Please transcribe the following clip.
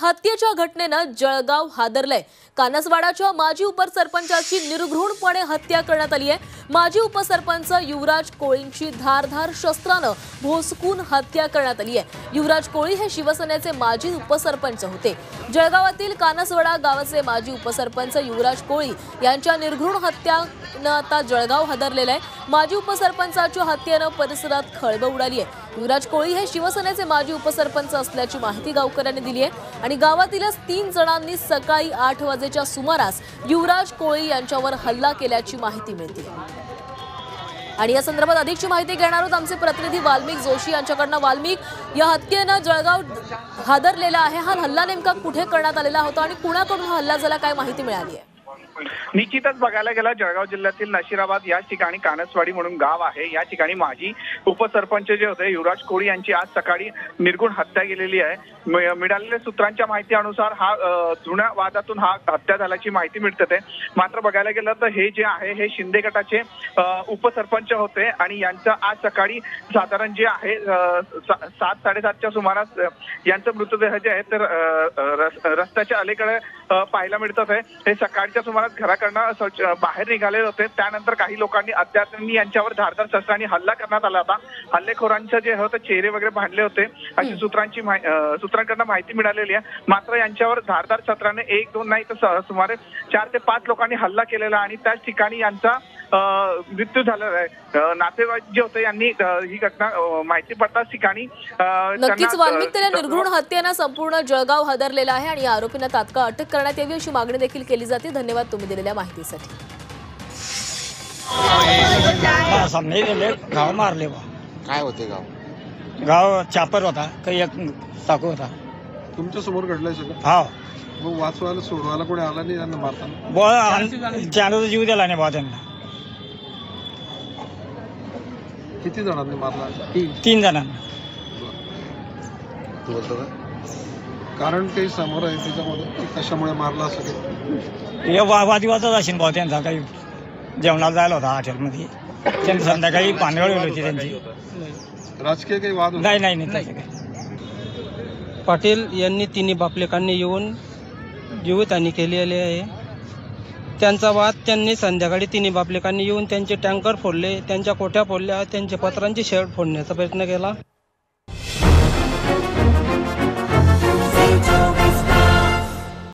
हत्येच्या घटनेनं जळगाव हादरलंय। कानसवाडाच्या माजी उपसरपंचाची निर्घृणपणे हत्या करण्यात आली आहे। माजी उपसरपंच युवराज कोळींची धारधार शस्त्रानं भोसकून हत्या करण्यात आली आहे। युवराज कोळी हे शिवसेनेचे माजी उपसरपंच होते। जळगावातील कानसवाडा गावाचे माजी उपसरपंच युवराज कोळी यांच्या निर्घृण हत्येनं आता जळगाव हादरलेलं आहे। माजी उपसरपंचाच्या हत्येनं परिसरात खळबळ उडाली आहे। युवराज कोळी हे शिवसेनेचे माजी उपसरपंच असल्याची माहिती गावकऱ्यांनी दिली आहे आणि गावातीलच 3 जणांनी सकाळी 8 वाजेच्या सुमारास युवराज कोळी यांच्यावर हल्ला केल्याची माहिती मिळते। आणि या संदर्भात अधिकची माहिती घेणार आहोत आमचे प्रतिनिधी वाल्मिक जोशी यांच्याकडून। वाल्मिक, या हत्येनं जळगाव हादरलेला आहे। हा हल्ला नेमका कुठे करण्यात आलेला होता आणि कुणाकडून हा हल्ला झाला, काय माहिती मिळाली आहे? निश्चितच बघायला गेला जळगाव जिल्ह्यातील नशिराबाद या ठिकाणी कानसवाडी म्हणून गाव आहे। या ठिकाणी माजी उपसरपंच जे होते युवराज कोळी यांची आज सकाळी निर्घृण हत्या केलेली आहे। मिळालेल्या सूत्रांच्या माहिती अनुसार हा जुन्या वादातून हा हत्या झाल्याची माहिती मिळते। मात्र बघायला गेलं तर हे जे आहे हे शिंदे गटाचे उपसरपंच होते आणि यांचं आज सकाळी साधारण जे आहे 7-7:30च्या सुमारास यांचं मृतदेह जे आहे तर रस्त्याच्या अलीकडे पाहायला मिळतात आहे। हे सकाळच्या सुमारास घराकडनं बाहेर निघाले होते। त्यानंतर काही लोकांनी अज्ञातांनी यांच्यावर धारदार शस्त्रांनी हल्ला करण्यात आला होता। हल्लेखोरांचे जे होते चेहरे वगैरे भांडले होते अशी सूत्रांकडून माहिती मिळालेली आहे। मात्र यांच्यावर धारदार शस्त्राने 1-2 नाही तर सुमारे 4 ते 5 लोकांनी हल्ला केलेला आणि त्याच ठिकाणी यांचा मृत्यू झालेला आहे। नातेवाईक जे होते यांनी ही घटना माहिती पडताच ठिकाणी नक्कीच वाल्मिक, त्या निर्घृण हत्येनं संपूर्ण जळगाव हादरलेला आहे आणि आरोपींना तात्काळ अटक करण्यात यावी अशी मागणी देखील केली जाते। धन्यवाद तुम्ही दिलेल्या माहितीसाठी। गाव मारले बा। काय होते गाव चापर होता, काही एक चाकू होता। तुमच्या समोर घडलंय सगळं? हा, मग वाचवायला सोडवायला कोणी आला नाही त्यांना मारताना? त्यानं जीव दिला नाही बा त्यांना। किती जणांनी मारला? 3 जणांना। तू बोलतो का कारण काही समोर आहे त्याच्यामध्ये कशामुळे मारला असं? हे वादविवादच असेल भाऊ त्यांचा, काही जेवणाला जायला होता हॉटेलमध्ये, त्यांनी संध्याकाळी पानगळ होती त्यांची। राजकीय काही वाद? नाही। पाटील यांनी 3 बापलेकांनी येऊन जीवितहानी केलेली आहे। त्यांचा वाद त्यांनी संध्याकाळी 3 बापलेकांनी येऊन त्यांचे टँकर फोडले, त्यांच्या कोठ्या फोडल्या, त्यांच्या पत्रांची शेड फोडण्याचा प्रयत्न केला।